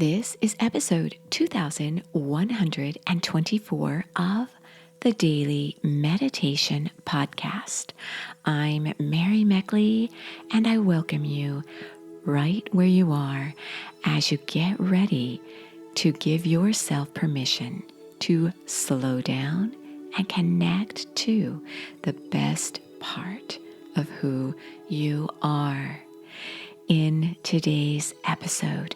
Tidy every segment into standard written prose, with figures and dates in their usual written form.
This is episode 2124 of the Daily Meditation Podcast. I'm Mary Meckley, and I welcome you right where you are as you get ready to give yourself permission to slow down and connect to the best part of who you are. In today's episode,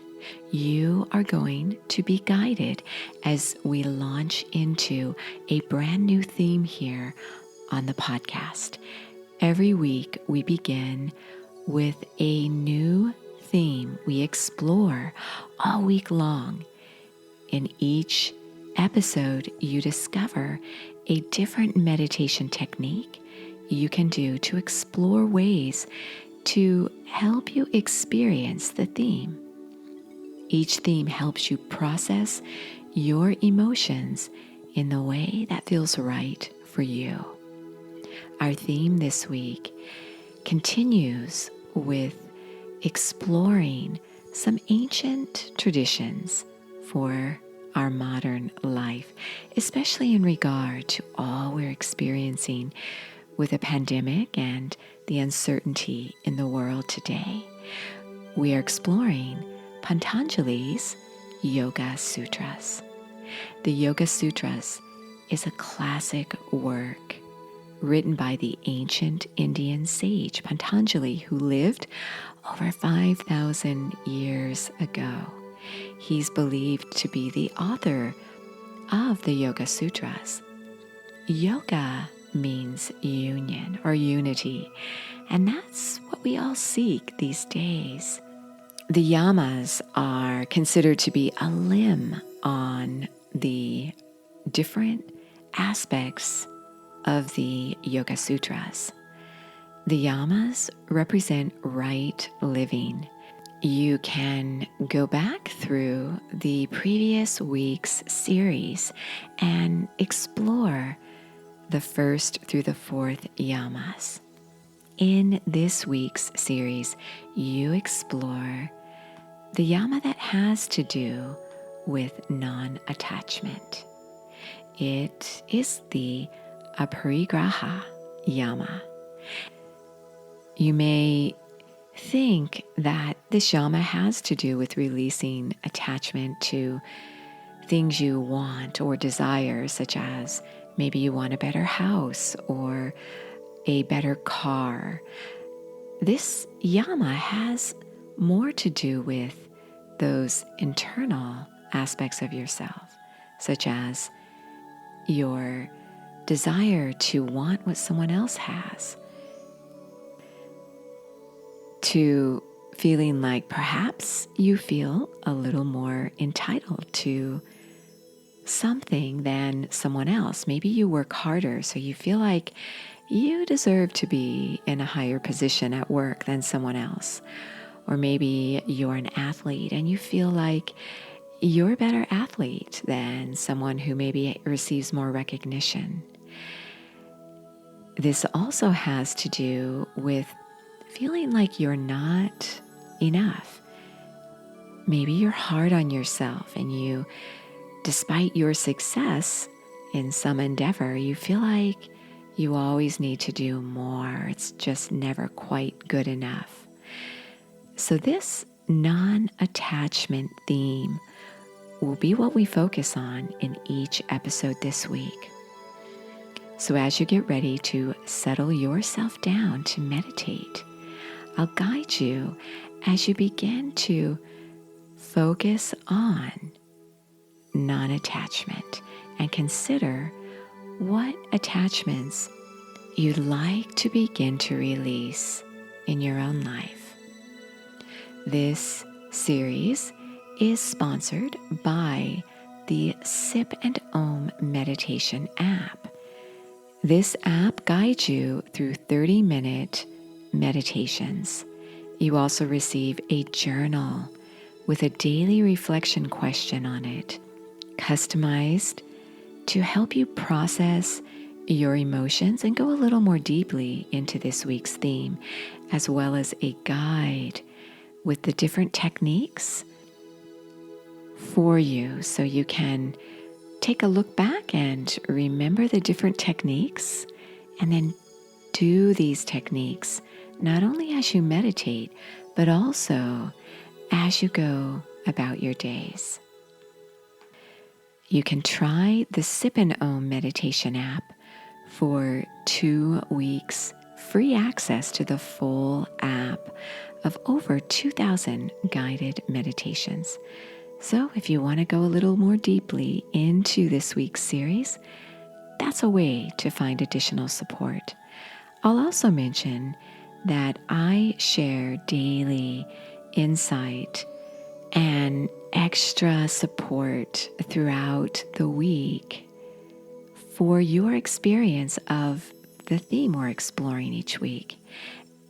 you are going to be guided as we launch into a brand new theme here on the podcast. Every week we begin with a new theme we explore all week long. In each episode, you discover a different meditation technique you can do to explore ways to help you experience the theme. Each theme helps you process your emotions in the way that feels right for you. Our theme this week continues with exploring some ancient traditions for our modern life, especially in regard to all we're experiencing with a pandemic and the uncertainty in the world today. We are exploring Patanjali's Yoga Sutras. The Yoga Sutras is a classic work written by the ancient Indian sage Patanjali, who lived over 5,000 years ago. He's believed to be the author of the Yoga Sutras. Yoga means union or unity, and that's what we all seek these days. The yamas are considered to be a limb on the different aspects of the Yoga Sutras. The yamas represent right living. You can go back through the previous week's series and explore the first through the fourth yamas. In this week's series, you explore the yama that has to do with non-attachment. It is the aparigraha yama. You may think that this yama has to do with releasing attachment to things you want or desire, such as maybe you want a better house or a better car. This yama has more to do with those internal aspects of yourself, such as your desire to want what someone else has, to feeling like perhaps you feel a little more entitled to something than someone else. Maybe you work harder, so you feel like you deserve to be in a higher position at work than someone else. Or maybe you're an athlete and you feel like you're a better athlete than someone who maybe receives more recognition. This also has to do with feeling like you're not enough. Maybe you're hard on yourself and you, despite your success in some endeavor, you feel like you always need to do more. It's just never quite good enough. So this non-attachment theme will be what we focus on in each episode this week. So as you get ready to settle yourself down to meditate, I'll guide you as you begin to focus on non-attachment and consider what attachments you'd like to begin to release in your own life. This series is sponsored by the Sip and Om meditation app. This app guides you through 30-minute meditations. You also receive a journal with a daily reflection question on it, customized to help you process your emotions and go a little more deeply into this week's theme, as well as a guide with the different techniques for you so you can take a look back and remember the different techniques, and then do these techniques not only as you meditate, but also as you go about your days. You can try the Sip and Om meditation app for 2 weeks, free access to the full app of over 2,000 guided meditations. So if you want to go a little more deeply into this week's series, that's a way to find additional support. I'll also mention that I share daily insight and extra support throughout the week for your experience of the theme we're exploring each week.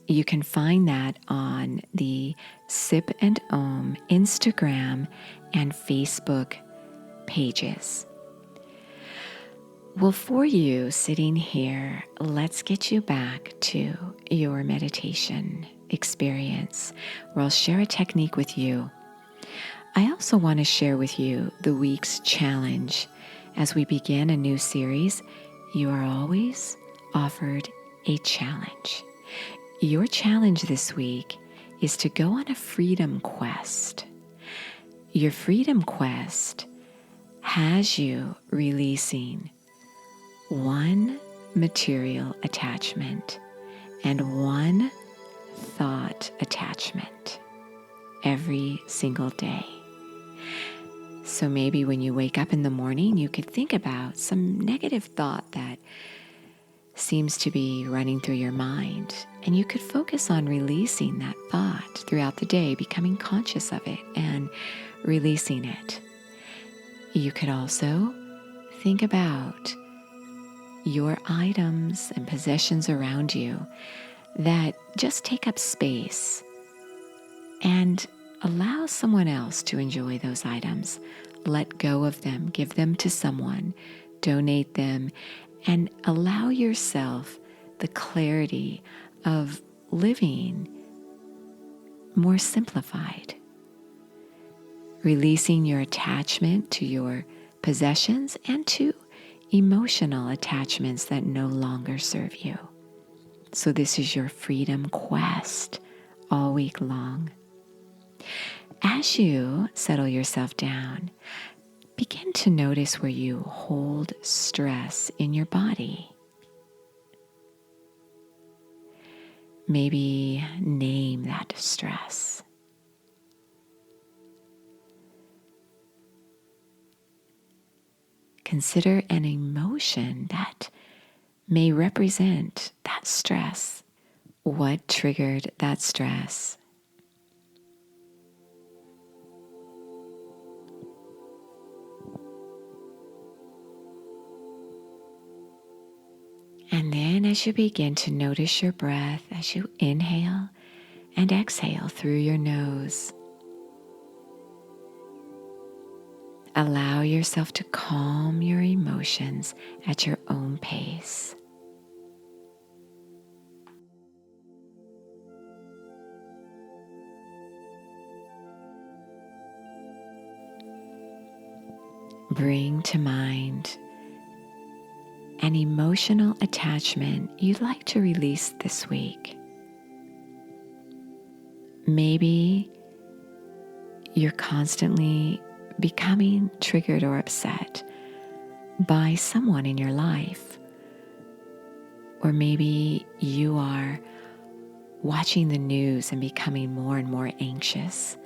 You can find that on the Sip and Om Instagram and Facebook pages. Well, for you sitting here, let's get you back to your meditation experience, where I'll share a technique with you. I also want to share with you the week's challenge. As we begin a new series, you are always offered a challenge. Your challenge this week is to go on a freedom quest. Your freedom quest has you releasing one material attachment and one thought attachment every single day. So maybe when you wake up in the morning, you could think about some negative thought that seems to be running through your mind, and you could focus on releasing that thought throughout the day, becoming conscious of it and releasing it. You could also think about your items and possessions around you that just take up space, and allow someone else to enjoy those items. Let go of them, give them to someone, donate them, and allow yourself the clarity of living more simplified. Releasing your attachment to your possessions and to emotional attachments that no longer serve you. So this is your freedom quest all week long. As you settle yourself down, begin to notice where you hold stress in your body. Maybe name that stress. Consider an emotion that may represent that stress. What triggered that stress? And then as you begin to notice your breath, as you inhale and exhale through your nose, allow yourself to calm your emotions at your own pace. Bring to mind an emotional attachment you'd like to release this week. Maybe you're constantly becoming triggered or upset by someone in your life. Or maybe you are watching the news and becoming more and more anxious.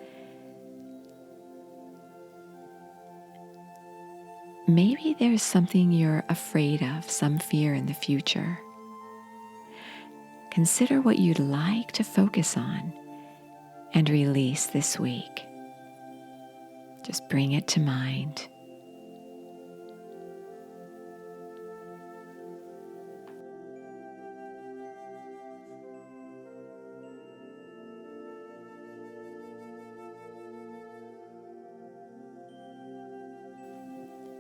Maybe there's something you're afraid of, some fear in the future. Consider what you'd like to focus on and release this week. Just bring it to mind.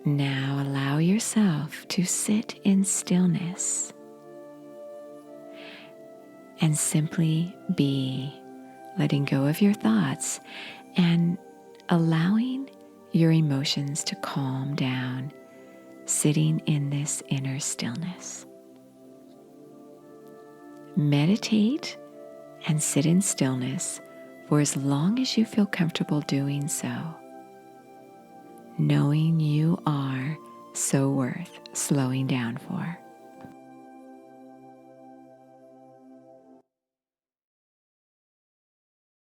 Now allow yourself to sit in stillness and simply be, letting go of your thoughts and allowing your emotions to calm down, sitting in this inner stillness. Meditate and sit in stillness for as long as you feel comfortable doing so, knowing you are so worth slowing down for.